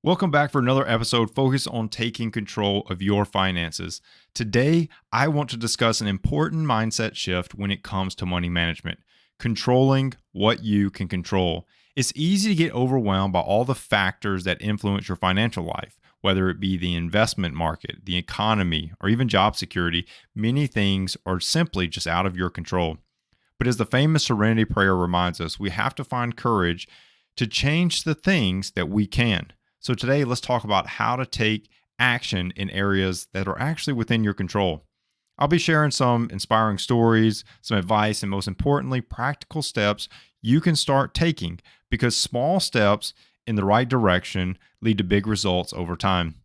Welcome back for another episode focused on taking control of your finances. Today, I want to discuss an important mindset shift when it comes to money management, controlling what you can control. It's easy to get overwhelmed by all the factors that influence your financial life, whether it be the investment market, the economy, or even job security. Many things are simply just out of your control. But as the famous Serenity Prayer reminds us, we have to find courage to change the things that we can. So today, let's talk about how to take action in areas that are actually within your control. I'll be sharing some inspiring stories, some advice, and most importantly, practical steps you can start taking because small steps in the right direction lead to big results over time.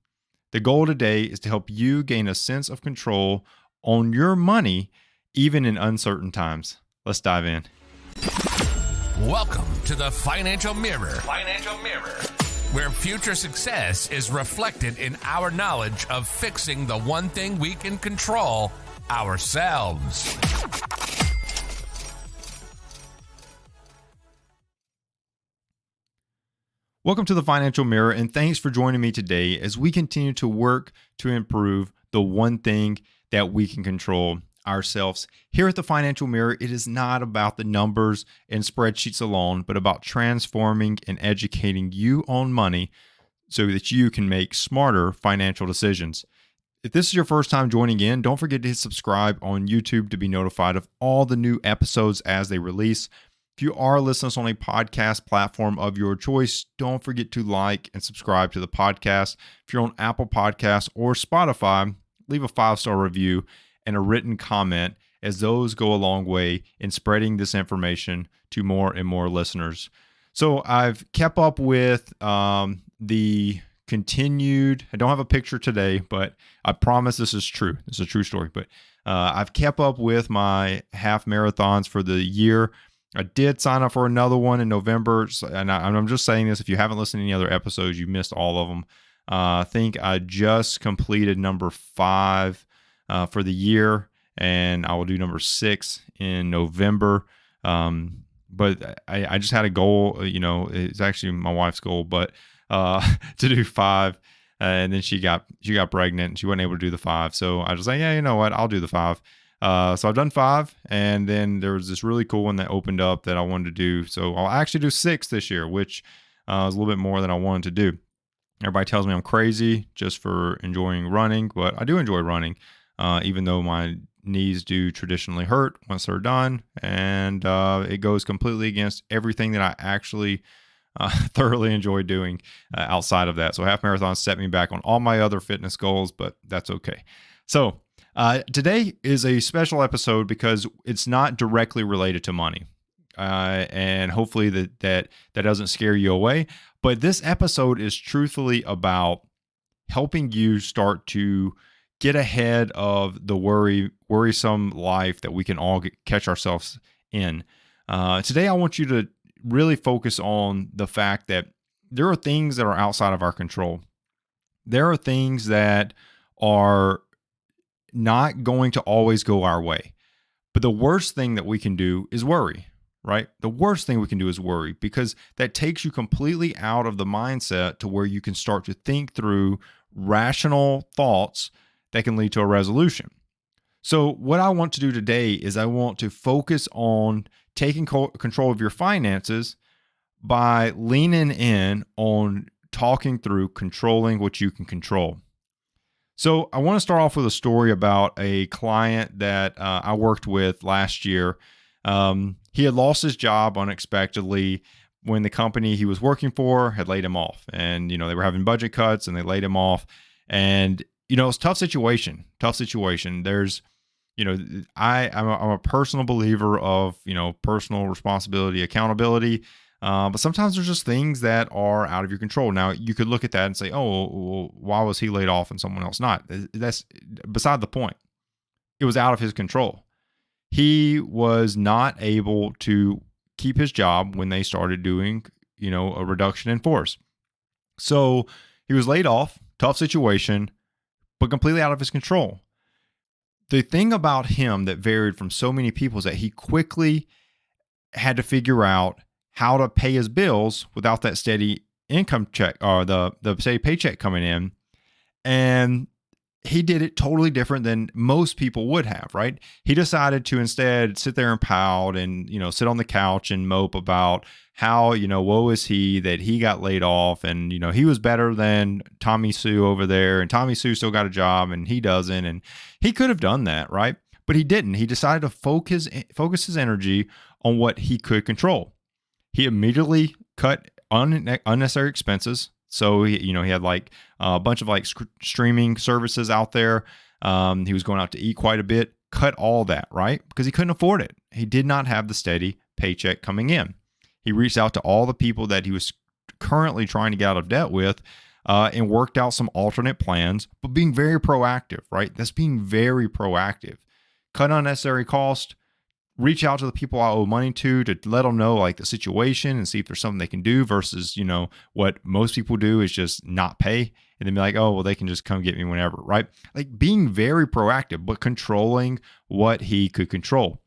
The goal today is to help you gain a sense of control on your money, even in uncertain times. Let's dive in. Welcome to the Financial Mirror. Where future success is reflected in our knowledge of fixing the one thing we can control, ourselves. Welcome to the Financial Mirror, and thanks for joining me today as we continue to work to improve the one thing that we can control, ourselves. Here at the Financial Mirror, it is not about the numbers and spreadsheets alone, but about transforming and educating you on money so that you can make smarter financial decisions. If this is your first time joining in, don't forget to hit subscribe on YouTube to be notified of all the new episodes as they release. If you are listening on a podcast platform of your choice, don't forget to like and subscribe to the podcast. If you're on Apple Podcasts or Spotify, leave a 5-star review and a written comment, as those go a long way in spreading this information to more and more listeners. So I've kept up with the continued, I don't have a picture today, but I promise this is true. This is a true story, but I've kept up with my half marathons for the year. I did sign up for another one in November, and I'm just saying this, if you haven't listened to any other episodes, you missed all of them. I think I just completed number 5 for the year, and I will do number 6 in November. But I just had a goal, it's actually my wife's goal, but to do 5, and then she got pregnant and she wasn't able to do the 5. So I was like, yeah, you know what, I'll do the 5. So I've done 5, and then there was this really cool one that opened up that I wanted to do. So I'll actually do 6 this year, which is a little bit more than I wanted to do. Everybody tells me I'm crazy just for enjoying running, but I do enjoy running. Even though my knees do traditionally hurt once they're done, and it goes completely against everything that I actually thoroughly enjoy doing outside of that. So half marathons set me back on all my other fitness goals, but that's okay. So today is a special episode because it's not directly related to money, and hopefully that doesn't scare you away. But this episode is truthfully about helping you start to get ahead of the worrisome life that we can all catch ourselves in. Today, I want you to really focus on the fact that there are things that are outside of our control. There are things that are not going to always go our way. But the worst thing that we can do is worry, right? The worst thing we can do is worry, because that takes you completely out of the mindset to where you can start to think through rational thoughts that can lead to a resolution. So what I want to do today is I want to focus on taking control of your finances by leaning in on talking through controlling what you can control. So I want to start off with a story about a client that I worked with last year. He had lost his job unexpectedly when the company he was working for had laid him off. And, they were having budget cuts and they laid him off. And it's a tough situation. There's, I'm a personal believer of, personal responsibility, accountability. But sometimes there's just things that are out of your control. Now, you could look at that and say, oh, well, why was he laid off and someone else not? That's beside the point. It was out of his control. He was not able to keep his job when they started doing, a reduction in force. So he was laid off, tough situation, but completely out of his control. The thing about him that varied from so many people is that he quickly had to figure out how to pay his bills without that steady income check or the say paycheck coming in, and he did it totally different than most people would have, right? He decided to instead sit there and pout and, sit on the couch and mope about how, woe is he that he got laid off and, he was better than Tommy Sue over there and Tommy Sue still got a job and he doesn't. And he could have done that, right? But he didn't. He decided to focus his energy on what he could control. He immediately cut unnecessary expenses. So he had like a bunch of like streaming services out there. He was going out to eat quite a bit. Cut all that, right? Because he couldn't afford it. He did not have the steady paycheck coming in. He reached out to all the people that he was currently trying to get out of debt with, and worked out some alternate plans, but being very proactive, right? That's being very proactive. Cut unnecessary cost. Reach out to the people I owe money to let them know like the situation and see if there's something they can do versus, what most people do is just not pay and then be like, oh, well, they can just come get me whenever, right? Like being very proactive, but controlling what he could control.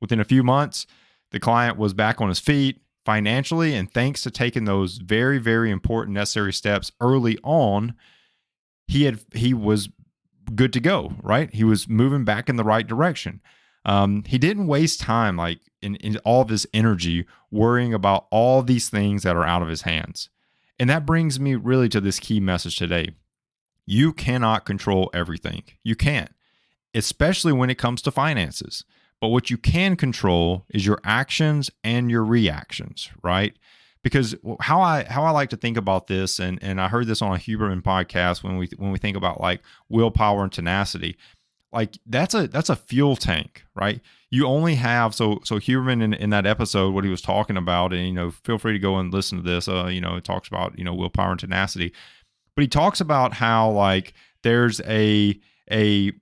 Within a few months, the client was back on his feet financially. And thanks to taking those very, very important necessary steps early on, he was good to go, right? He was moving back in the right direction. He didn't waste time like in all of his energy worrying about all these things that are out of his hands. And that brings me really to this key message today. You cannot control everything. You can't, especially when it comes to finances. But what you can control is your actions and your reactions, right? Because how I like to think about this, and I heard this on a Huberman podcast when we think about like willpower and tenacity. Like that's a fuel tank, right? You only have so Huberman in that episode, what he was talking about, and feel free to go and listen to this. It talks about willpower and tenacity, but he talks about how like there's a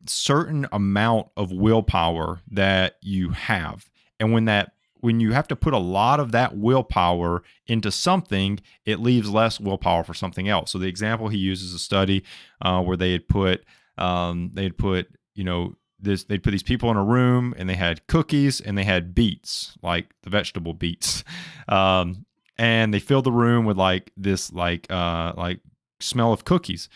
certain amount of willpower that you have, and when you have to put a lot of that willpower into something, it leaves less willpower for something else. So the example he uses a study where they'd put these people in a room and they had cookies and they had beets, like the vegetable beets. And they filled the room with like this, like smell of cookies.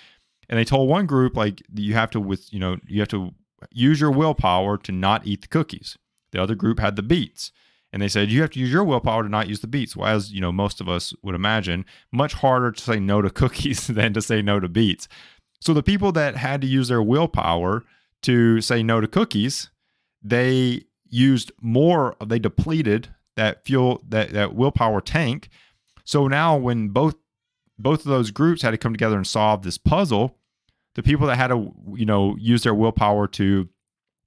And they told one group, like, you have to use your willpower to not eat the cookies. The other group had the beets. And they said, you have to use your willpower to not use the beets. Well, as most of us would imagine, much harder to say no to cookies than to say no to beets. So the people that had to use their willpower to say no to cookies, they depleted that fuel, that willpower tank. So now when both of those groups had to come together and solve this puzzle, the people that had to, use their willpower to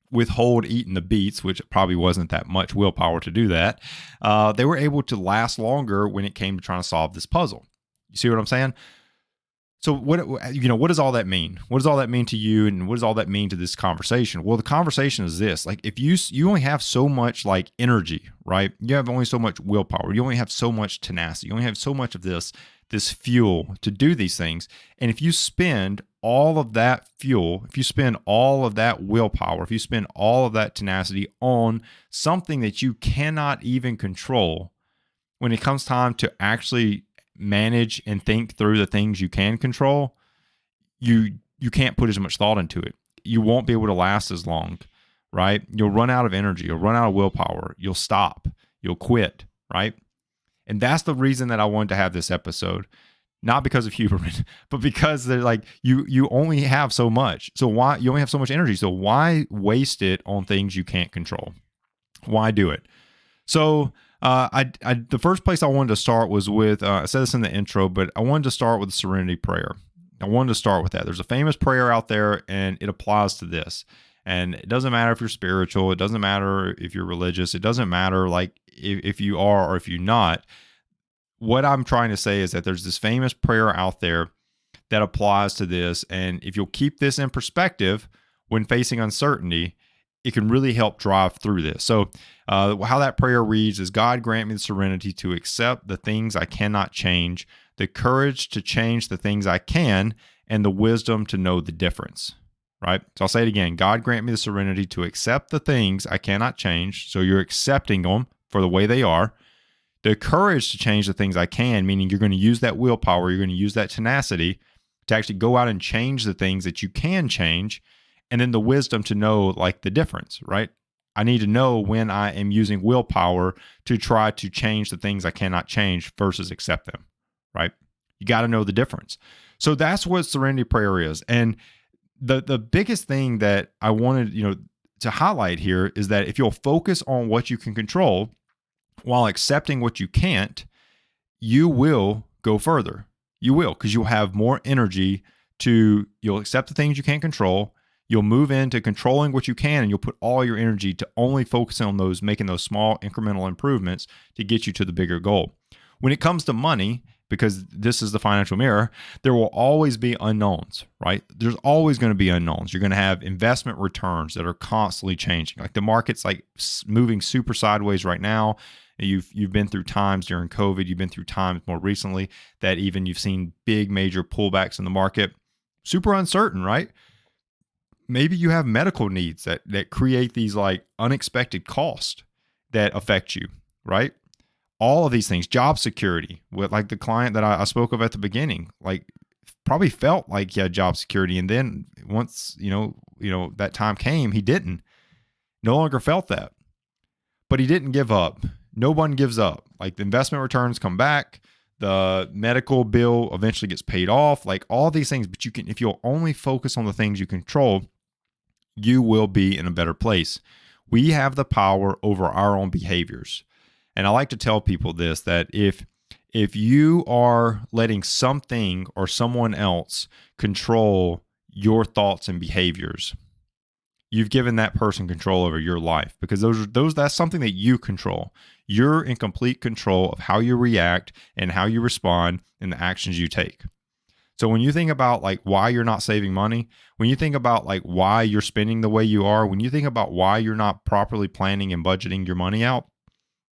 withhold eating the beets, which probably wasn't that much willpower to do that, they were able to last longer when it came to trying to solve this puzzle. You see what I'm saying? So what does all that mean? What does all that mean to you, and what does all that mean to this conversation? Well, the conversation is this: like, if you only have so much like energy, right? You have only so much willpower. You only have so much tenacity. You only have so much of this fuel to do these things. And if you spend all of that fuel, if you spend all of that willpower, if you spend all of that tenacity on something that you cannot even control, when it comes time to actually manage and think through the things you can control, you can't put as much thought into it. You won't be able to last as long, right? You'll run out of energy. You'll run out of willpower. You'll stop. You'll quit, right? And that's the reason that I wanted to have this episode. Not because of Huberman, but because they're like, you only have so much. So why you only have so much energy? So why waste it on things you can't control? Why do it? So the first place I wanted to start was with, I said this in the intro, but I wanted to start with the Serenity Prayer. I wanted to start with that. There's a famous prayer out there, and it applies to this. And it doesn't matter if you're spiritual. It doesn't matter if you're religious. It doesn't matter like if you are or if you're not. What I'm trying to say is that there's this famous prayer out there that applies to this. And if you'll keep this in perspective when facing uncertainty, it can really help drive through this. So how that prayer reads is, God grant me the serenity to accept the things I cannot change, the courage to change the things I can, and the wisdom to know the difference. Right? So I'll say it again. God grant me the serenity to accept the things I cannot change. So you're accepting them for the way they are, The courage to change the things I can, meaning you're going to use that willpower, you're going to use that tenacity to actually go out and change the things that you can change. And then the wisdom to know like the difference, right? I need to know when I am using willpower to try to change the things I cannot change versus accept them, right? You got to know the difference. So that's what Serenity Prayer is. And the biggest thing that I wanted, to highlight here is that if you'll focus on what you can control while accepting what you can't, you will go further. You will, because you'll have more energy you'll accept the things you can't control. You'll move into controlling what you can, and you'll put all your energy to only focusing on those, making those small incremental improvements to get you to the bigger goal. When it comes to money, because this is the financial mirror, there will always be unknowns, right? There's always going to be unknowns. You're going to have investment returns that are constantly changing. Like the market's like moving super sideways right now. You've been through times during COVID. You've been through times more recently that even you've seen big major pullbacks in the market. Super uncertain, right? Maybe you have medical needs that create these like unexpected costs that affect you, right? All of these things, job security, with like the client that I spoke of at the beginning, like probably felt like he had job security. And then once, that time came, he didn't, no longer felt that, but he didn't give up. No one gives up. Like the investment returns come back, the medical bill eventually gets paid off, like all these things. But you can, if you'll only focus on the things you control, you will be in a better place. We have the power over our own behaviors. And I like to tell people this, that if you are letting something or someone else control your thoughts and behaviors, you've given that person control over your life, because that's something that you control. You're in complete control of how you react and how you respond and the actions you take. So when you think about like why you're not saving money, when you think about like why you're spending the way you are, when you think about why you're not properly planning and budgeting your money out,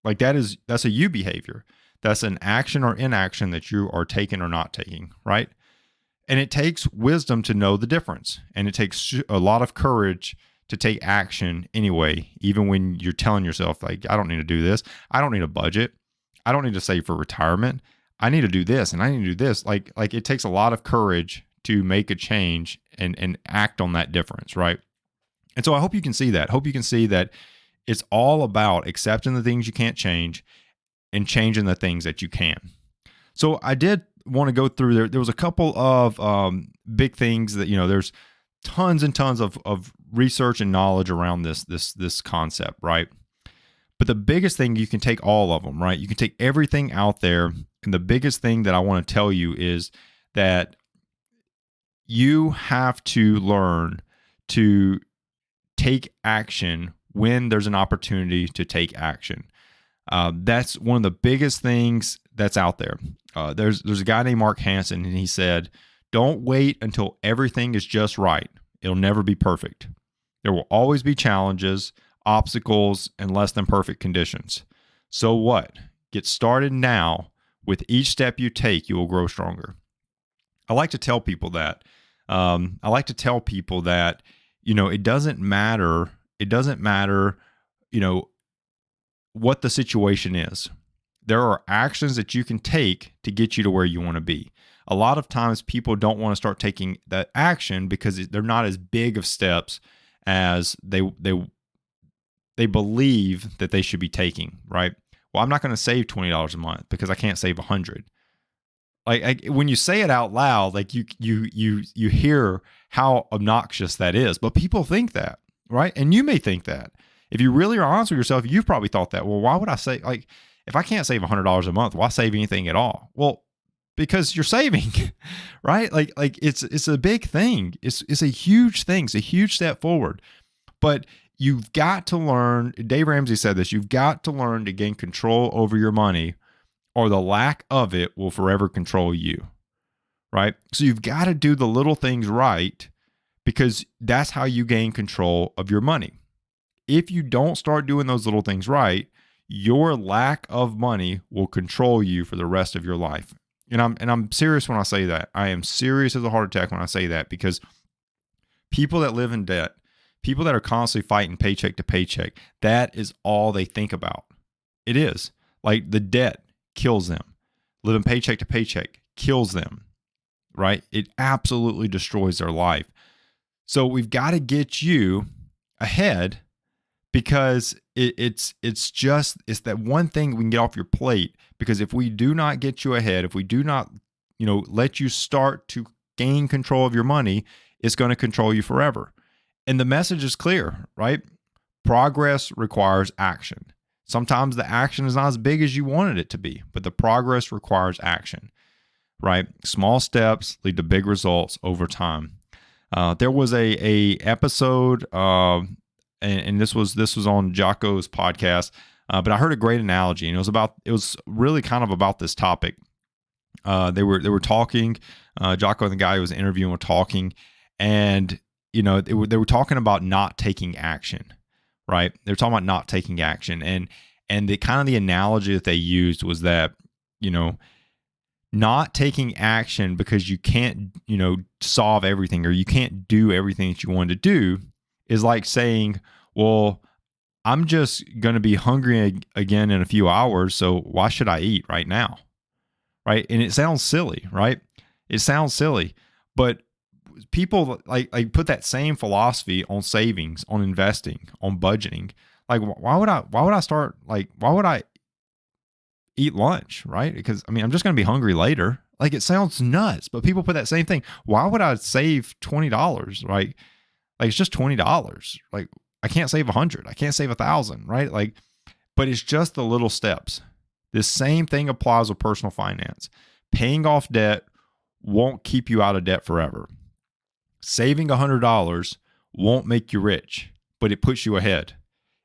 like that's a you behavior. That's an action or inaction that you are taking or not taking, right? And it takes wisdom to know the difference. And it takes a lot of courage to take action anyway, even when you're telling yourself, like, I don't need to do this. I don't need a budget. I don't need to save for retirement. I need to do this and I need to do this. Like it takes a lot of courage to make a change and act on that difference, right? And so I hope you can see that. Hope you can see that it's all about accepting the things you can't change and changing the things that you can. So I did want to go through there. There was a couple of big things that, there's tons and tons of research and knowledge around this concept, right? But the biggest thing, you can take all of them, right? You can take everything out there. And the biggest thing that I want to tell you is that you have to learn to take action when there's an opportunity to take action. That's one of the biggest things that's out there. There's a guy named Mark Hansen, and he said, don't wait until everything is just right. It'll never be perfect. There will always be challenges, obstacles, and less than perfect conditions. So what? Get started now. With each step you take, you will grow stronger. I like to tell people that. It doesn't matter. It doesn't matter, what the situation is. There are actions that you can take to get you to where you want to be. A lot of times people don't want to start taking that action because they're not as big of steps as they believe that they should be taking, right? Well, I'm not going to save $20 a month because I can't save $100. Like when you say it out loud, like you hear how obnoxious that is, but people think that, right? And you may think that. If you really are honest with yourself, you've probably thought that. Well, why would I say, like, if I can't save $100 a month, why save anything at all? Well, because you're saving, right? Like it's a big thing. It's a huge thing. It's a huge step forward. But you've got to learn. Dave Ramsey said this. You've got to learn to gain control over your money, or the lack of it will forever control you, right? So you've got to do the little things right, because that's how you gain control of your money. If you don't start doing those little things right, your lack of money will control you for the rest of your life. And I'm serious when I say that. I am serious as a heart attack when I say that, because people that live in debt, people that are constantly fighting paycheck to paycheck, that is all they think about. It is. Like the debt kills them. Living paycheck to paycheck kills them, right? It absolutely destroys their life. So we've got to get you ahead, because it's that one thing we can get off your plate. Because if we do not get you ahead, if we do not, let you start to gain control of your money, it's going to control you forever. And the message is clear, right? Progress requires action. Sometimes the action is not as big as you wanted it to be, but the progress requires action, right? Small steps lead to big results over time. There was a episode, and this was on Jocko's podcast, but I heard a great analogy, and it was really kind of about this topic. They were talking. Jocko and the guy who was interviewing were talking, and they were talking about not taking action, right? They were talking about not taking action, and the kind of the analogy that they used was that not taking action because you can't solve everything, or you can't do everything that you want to do, is like saying, well, I'm just going to be hungry again in a few hours, so why should I eat right now? Right? And it sounds silly, right? It sounds silly, but people like put that same philosophy on savings, on investing, on budgeting. Like, why would I eat lunch, right? Because I'm just going to be hungry later. Like, it sounds nuts, but people put that same thing. Why would I save $20, right? Like, it's just $20. Like, I can't save 100. I can't save 1,000, right? Like, but it's just the little steps. This same thing applies with personal finance. Paying off debt won't keep you out of debt forever. Saving $100 won't make you rich, but it puts you ahead.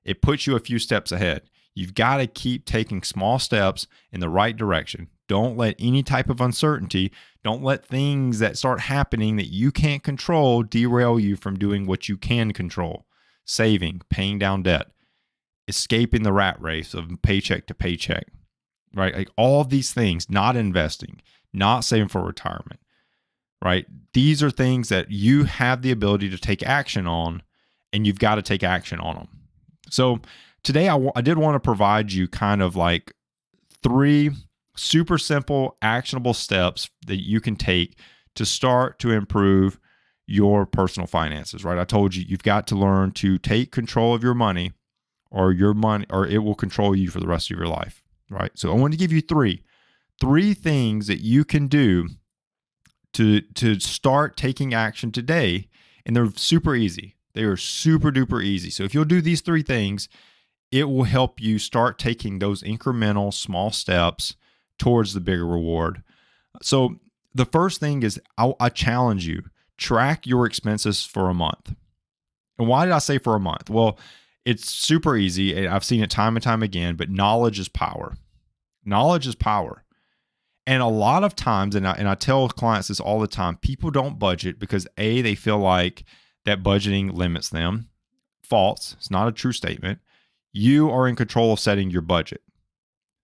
It puts you a few steps ahead. You've got to keep taking small steps in the right direction. Don't let any type of uncertainty, don't let things that start happening that you can't control derail you from doing what you can control. Saving, paying down debt, escaping the rat race of paycheck to paycheck, right? Like all of these things, not investing, not saving for retirement, right? These are things that you have the ability to take action on, and you've got to take action on them. So today I did want to provide you kind of like 3 super simple, actionable steps that you can take to start to improve your personal finances, right? I told you, you've got to learn to take control of your money, or it will control you for the rest of your life, right? So I want to give you three things that you can do to start taking action today, and they're super easy. They are super duper easy. So if you'll do these 3 things, it will help you start taking those incremental small steps towards the bigger reward. So the first thing is, I challenge you, track your expenses for a month. And why did I say for a month? Well, it's super easy, and I've seen it time and time again, but knowledge is power. Knowledge is power. And a lot of times, and I tell clients this all the time, people don't budget because A, they feel like that budgeting limits them. False. It's not a true statement. You are in control of setting your budget.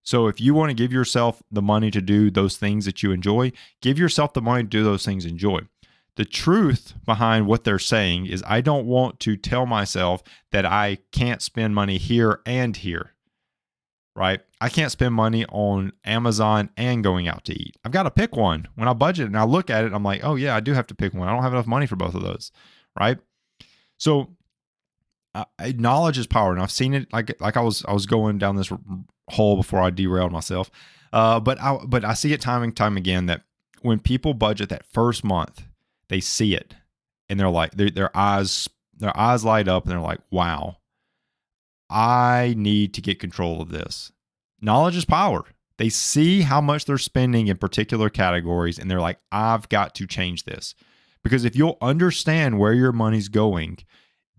So if you want to give yourself the money to do those things that you enjoy, give yourself the money to do those things you enjoy. The truth behind what they're saying is, I don't want to tell myself that I can't spend money here and here, right? I can't spend money on Amazon and going out to eat. I've got to pick one. When I budget and I look at it, I'm like, oh yeah, I do have to pick one. I don't have enough money for both of those, right? So knowledge is power, and I've seen it. Like I was going down this hole before I derailed myself, but I see it time and time again that when people budget that first month, they see it, and they're like, their eyes light up, and they're like, wow, I need to get control of this. Knowledge is power. They see how much they're spending in particular categories, and they're like, I've got to change this. Because if you'll understand where your money's going,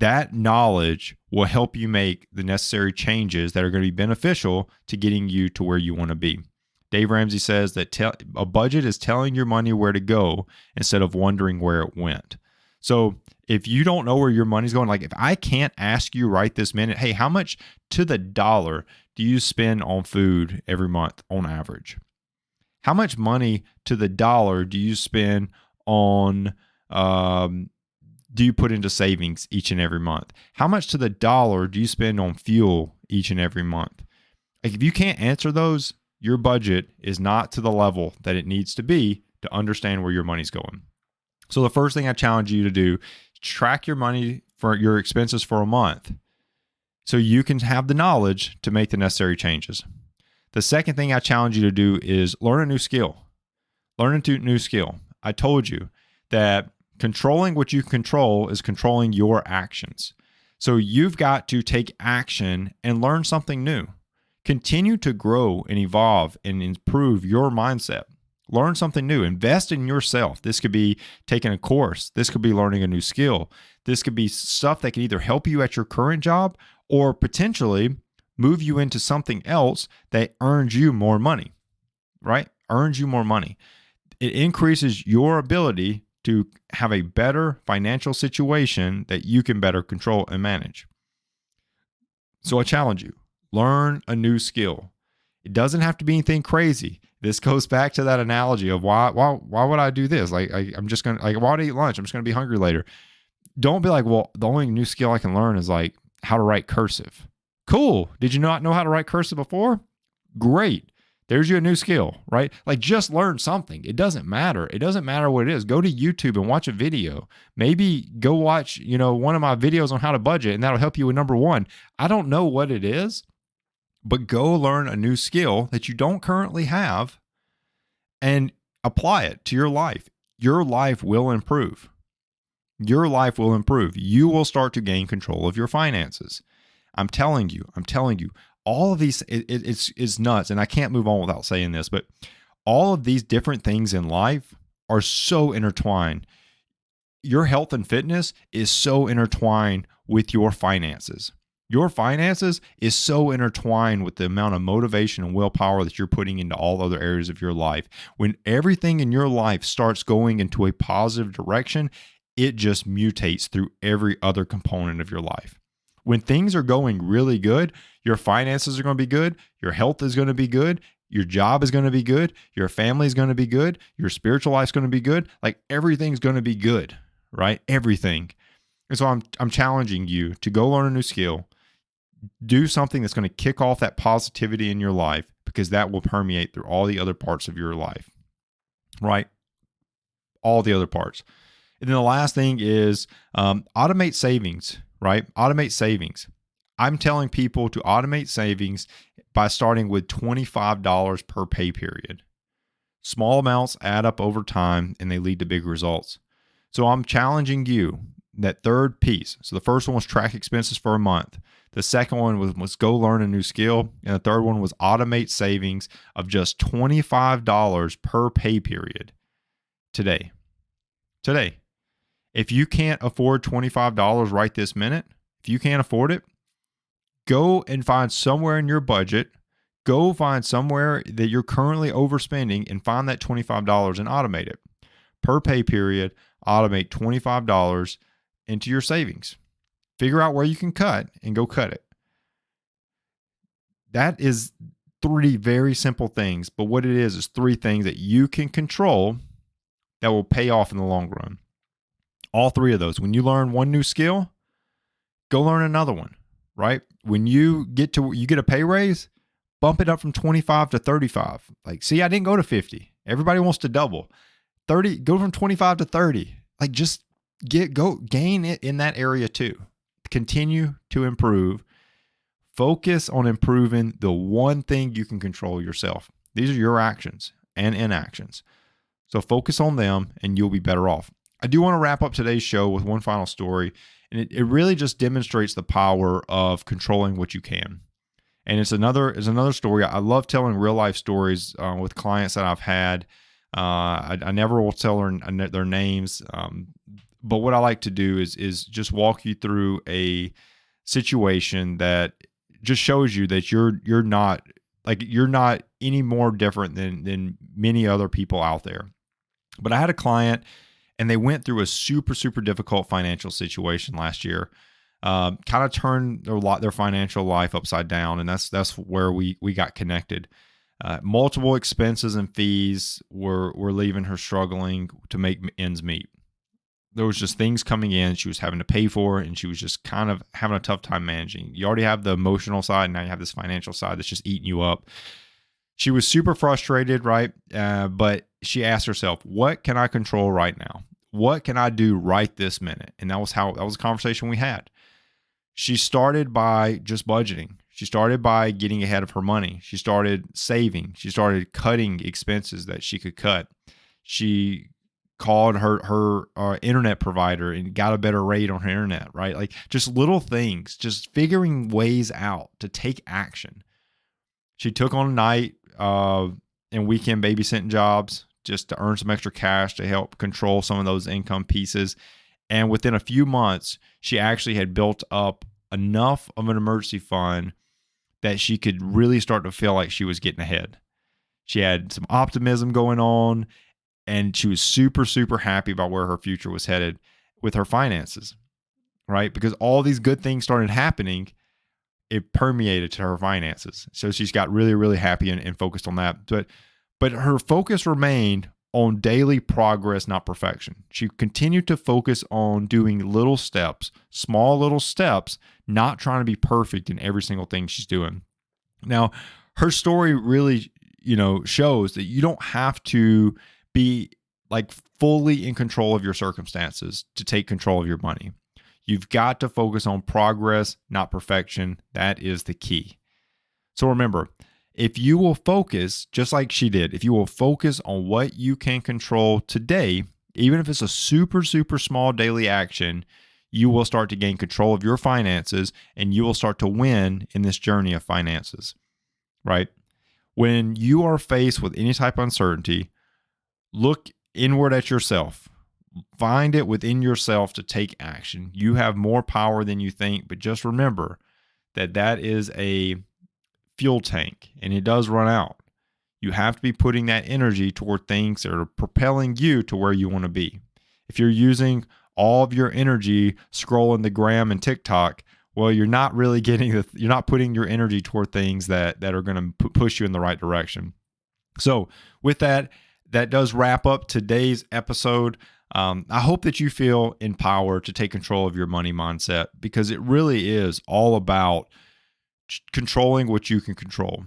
that knowledge will help you make the necessary changes that are going to be beneficial to getting you to where you want to be. Dave Ramsey says that a budget is telling your money where to go instead of wondering where it went. So if you don't know where your money's going, like if I can't ask you right this minute, hey, how much to the dollar do you spend on food every month on average? How much money to the dollar do you spend on, do you put into savings each and every month? How much to the dollar do you spend on fuel each and every month? Like if you can't answer those, your budget is not to the level that it needs to be to understand where your money's going. So the first thing I challenge you to do, track your money for your expenses for a month so you can have the knowledge to make the necessary changes. The second thing I challenge you to do is learn a new skill. Learn a new skill. I told you that controlling what you control is controlling your actions. So you've got to take action and learn something new. Continue to grow and evolve and improve your mindset. Learn something new. Invest in yourself. This could be taking a course. This could be learning a new skill. This could be stuff that can either help you at your current job or potentially move you into something else that earns you more money, right? Earns you more money. It increases your ability to have a better financial situation that you can better control and manage. So I challenge you, learn a new skill. It doesn't have to be anything crazy. This goes back to that analogy of why would I do this? I'm just going to, why would I eat lunch? I'm just going to be hungry later. Don't be like, well, the only new skill I can learn is like how to write cursive. Cool. Did you not know how to write cursive before? Great. There's your new skill, right? Like just learn something. It doesn't matter. It doesn't matter what it is. Go to YouTube and watch a video. Maybe go watch, one of my videos on how to budget, and that'll help you with number one. I don't know what it is, but go learn a new skill that you don't currently have and apply it to your life. Your life will improve. Your life will improve. You will start to gain control of your finances. I'm telling you, all of these, it's nuts. And I can't move on without saying this, but all of these different things in life are so intertwined. Your health and fitness is so intertwined with your finances. Your finances is so intertwined with the amount of motivation and willpower that you're putting into all other areas of your life. When everything in your life starts going into a positive direction, it just mutates through every other component of your life. When things are going really good, your finances are going to be good, your health is going to be good, your job is going to be good, your family is going to be good, your spiritual life is going to be good. Like everything's going to be good, right? Everything. And so I'm challenging you to go learn a new skill, do something that's going to kick off that positivity in your life, because that will permeate through all the other parts of your life, right? All the other parts. And then the last thing is automate savings, right? Automate savings. I'm telling people to automate savings by starting with $25 per pay period. Small amounts add up over time and they lead to big results. So I'm challenging you, that third piece. So the first one was track expenses for a month. The second one was go learn a new skill. And the third one was automate savings of just $25 per pay period today. If you can't afford $25 right this minute, if you can't afford it, go and find somewhere in your budget, go find somewhere that you're currently overspending and find that $25 and automate it. Per pay period, automate $25 into your savings. Figure out where you can cut and go cut it. That is three very simple things, but what it is three things that you can control that will pay off in the long run. All three of those. When you learn one new skill, go learn another one, right? When you get a pay raise, bump it up from 25 to 35. Like, see, I didn't go to 50. Everybody wants to double. 30, go from 25 to 30. Like, just gain it in that area too. Continue to improve. Focus on improving the one thing you can control yourself. These are your actions and inactions. So focus on them and you'll be better off. I do want to wrap up today's show with one final story, and it really just demonstrates the power of controlling what you can. And it's another story. I love telling real life stories with clients that I've had. I never will tell their names, but what I like to do is just walk you through a situation that just shows you that you're not any more different than many other people out there. But I had a client, and they went through a super, super difficult financial situation last year. Kind of turned their financial life upside down, and that's where we got connected. Multiple expenses and fees were leaving her struggling to make ends meet. there was just things coming in she was having to pay for, and she was just kind of having a tough time managing. You already have the emotional side, and now you have this financial side that's just eating you up. She was super frustrated, right? But she asked herself, what can I control right now? What can I do right this minute? And that was a conversation we had. She started by just budgeting. She started by getting ahead of her money. She started saving. She started cutting expenses that she could cut. She called her internet provider and got a better rate on her internet, right? Like just little things, just figuring ways out to take action. She took on night and weekend babysitting jobs just to earn some extra cash to help control some of those income pieces. And within a few months, she actually had built up enough of an emergency fund that she could really start to feel like she was getting ahead. She had some optimism going on, and she was super, super happy about where her future was headed with her finances, right? Because all these good things started happening, it permeated to her finances. So she's got really, really happy and focused on that. But her focus remained on daily progress, not perfection. She continued to focus on doing little steps, small little steps, not trying to be perfect in every single thing she's doing. Now, her story really, shows that you don't have to be like fully in control of your circumstances to take control of your money. You've got to focus on progress, not perfection. That is the key. So remember, if you will focus, just like she did, if you will focus on what you can control today, even if it's a super, super small daily action, you will start to gain control of your finances, and you will start to win in this journey of finances, right? When you are faced with any type of uncertainty, look inward at yourself. Find it within yourself to take action. You have more power than you think, but just remember that is a fuel tank, and it does run out. You have to be putting that energy toward things that are propelling you to where you want to be. If you're using all of your energy scrolling the gram and TikTok, well, you're not really you're not putting your energy toward things that are going to push you in the right direction. So with that does wrap up today's episode. I hope that you feel empowered to take control of your money mindset, because it really is all about controlling what you can control.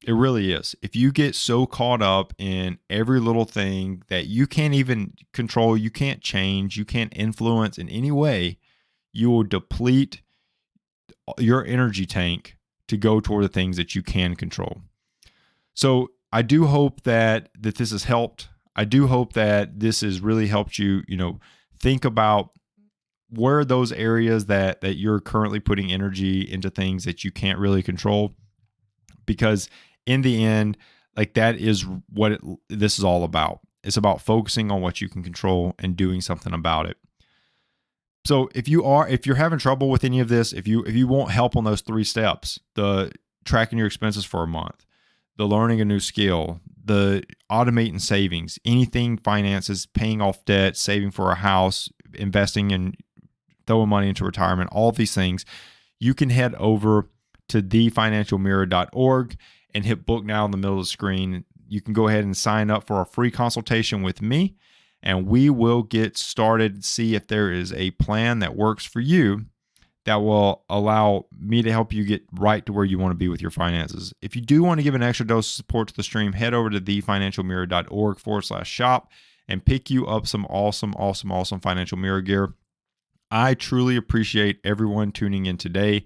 It really is. If you get so caught up in every little thing that you can't even control, you can't change, you can't influence in any way, you will deplete your energy tank to go toward the things that you can control. So I do hope that this has helped. I do hope that this has really helped you, think about where are those areas that you're currently putting energy into things that you can't really control, because in the end, like that is what this is all about. It's about focusing on what you can control and doing something about it. So if you're having trouble with any of this, if you want help on those 3 steps, the tracking your expenses for a month, the learning a new skill, the automating savings, anything finances, paying off debt, saving for a house, investing in throwing money into retirement, all these things, you can head over to thefinancialmirror.org and hit book now in the middle of the screen. You can go ahead and sign up for a free consultation with me, and we will get started, see if there is a plan that works for you that will allow me to help you get right to where you want to be with your finances. If you do want to give an extra dose of support to the stream, head over to thefinancialmirror.org/shop and pick you up some awesome financial mirror gear. I truly appreciate everyone tuning in today.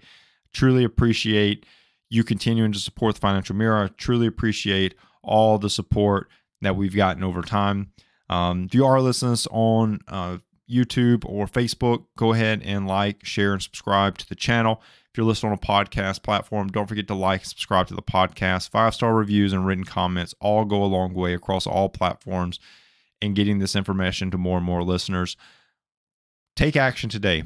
Truly appreciate you continuing to support the Financial Mirror. I truly appreciate all the support that we've gotten over time. If you are listening to us on YouTube or Facebook, go ahead and like, share, and subscribe to the channel. If you're listening on a podcast platform, don't forget to like and subscribe to the podcast. 5-star reviews and written comments all go a long way across all platforms in getting this information to more and more listeners. Take action today.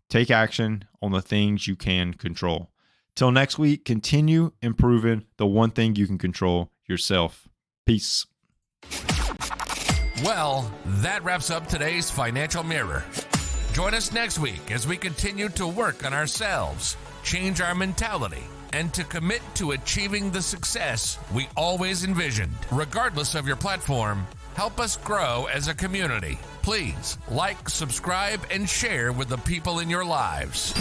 Take action on the things you can control. Till next week, continue improving the one thing you can control, yourself. Peace. Well, that wraps up today's Financial Mirror. Join us next week as we continue to work on ourselves, change our mentality, and to commit to achieving the success we always envisioned. Regardless of your platform, Help us grow as a community. Please like, subscribe, and share with the people in your lives.